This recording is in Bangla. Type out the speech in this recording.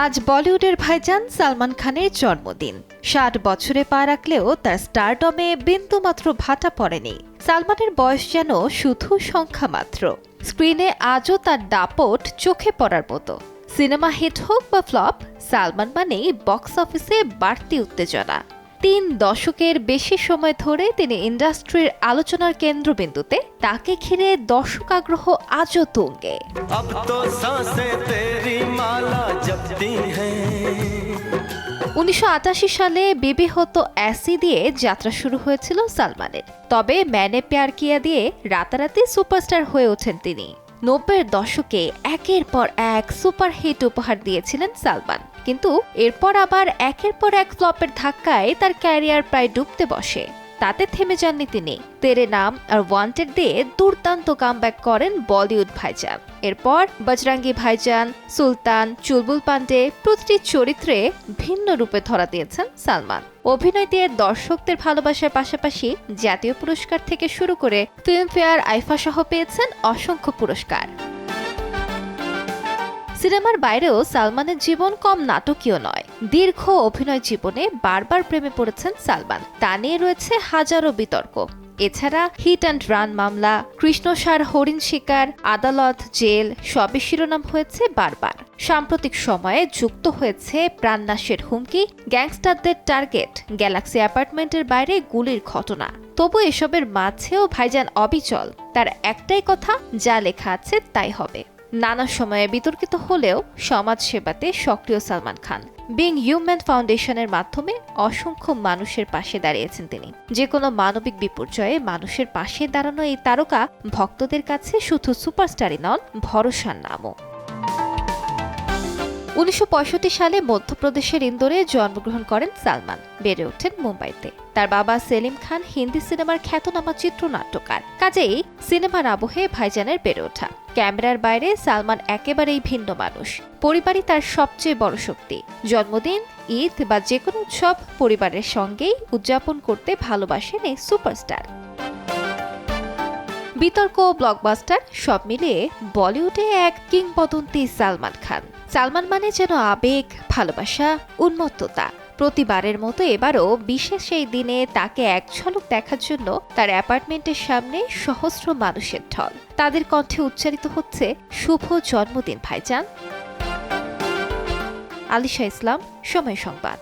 আজ বলিউডের ভাইজান সালমান খানের জন্মদিন। ৬০ বছরে পা রাখলেও তার স্টারডমে বিন্দুমাত্র ভাটা পড়েনি। সালমানের বয়স যেন শুধু সংখ্যা মাত্র। স্ক্রিনে আজও তার দাপট চোখে পড়ার মতো। সিনেমা হিট হোক বা ফ্লপ, সালমান মানেই বক্স অফিসে বাড়তি উত্তেজনা। ৩ দশকের বেশি সময় ধরে তিনি ইন্ডাস্ট্রির আলোচনার কেন্দ্রবিন্দুতে। তাকে ঘিরে দর্শক আগ্রহ আজও তুঙ্গে। ১৯৮৮ সালে বিবি হতো অ্যাসি দিয়ে যাত্রা শুরু হয়েছিল সালমানের। তবে ম্যানে প্যার কিয়া দিয়ে রাতারাতি সুপারস্টার হয়ে ওঠেন তিনি। ৯০-এর দশকে একের পর এক সুপারহিট উপহার দিয়েছিলেন সালমান, কিন্তু এরপর আবার একের পর এক ফ্লপের ধাক্কায় তার ক্যারিয়ার প্রায় ডুবতে বসে। তাতে থেমে যাননি তিনি। তেরে নাম আর ওয়ান্টেড দিয়ে দুর্দান্ত কামব্যাক করেন বলিউড ভাইজান। এরপর বজরঙ্গি ভাইজান, সুলতান, চুলবুল পান্ডে প্রতিটি চরিত্রে ভিন্ন রূপে ধরা দিয়েছেন সালমান। অভিনয় দিয়ে দর্শকদের ভালোবাসার পাশাপাশি জাতীয় পুরস্কার থেকে শুরু করে ফিল্মফেয়ার, আইফা সহ পেয়েছেন অসংখ্য পুরস্কার। সিনেমার বাইরেও সালমানের জীবন কম নাটকীয় নয়। দীর্ঘ অভিনয় জীবনে বারবার প্রেমে পড়েছেন সালমান। তা নিয়ে রয়েছে হাজারো বিতর্ক। এছাড়া হিট অ্যান্ড রান মামলা, কৃষ্ণসার হরিণ শিকার, আদালত, জেল সবই শিরোনাম হয়েছে বারবার। সাম্প্রতিক সময়ে যুক্ত হয়েছে প্রাণনাশের হুমকি, গ্যাংস্টারদের টার্গেট, গ্যালাক্সি অ্যাপার্টমেন্টের বাইরে গুলির ঘটনা। তবু এসবের মাঝেও ভাইজান অবিচল। তার একটাই কথা, যা লেখা আছে তাই হবে। নানা সময়ে বিতর্কিত হলেও সমাজ সেবাতে সক্রিয় সালমান খান। বিং হিউম্যান ফাউন্ডেশনের মাধ্যমে অসংখ্য মানুষের পাশে দাঁড়িয়েছেন তিনি। যে কোনো মানবিক বিপর্যয়ে মানুষের পাশে দাঁড়ানো এই তারকা ভক্তদের কাছে শুধু সুপারস্টারই নন, ভরসার নামও। ১৯৬৫ সালে মধ্যপ্রদেশের ইন্দোরে জন্মগ্রহণ করেন সালমান। বেড়ে ওঠেন মুম্বাইতে। তার বাবা সেলিম খান হিন্দি সিনেমার খ্যাতনামা চিত্রনাট্যকার। কাজেই সিনেমার আবহে ভাইজানের বেড়ে ওঠা। ক্যামেরার বাইরে সালমান একেবারেই ভিন্ন মানুষ। পরিবারই তার সবচেয়ে বড় শক্তি। জন্মদিন, ঈদ বা যেকোনো উৎসব পরিবারের সঙ্গেই উদযাপন করতে ভালোবাসেন এই সুপারস্টার। বিতর্ক, ব্লকবাস্টার সব মিলিয়ে বলিউডে এক কিংবদন্তি সালমান খান। সালমান মানে যেন আবেগ, ভালোবাসা, উন্মত্ততা। প্রতিবারের মতো এবারও বিশেষ এই দিনে তাকে এক ঝলক দেখার জন্য তার অ্যাপার্টমেন্টের সামনে সহস্র মানুষের ঢল। তাদের কণ্ঠে উচ্চারিত হচ্ছে শুভ জন্মদিন ভাইজান। আলিশা ইসলাম, সময় সংবাদ।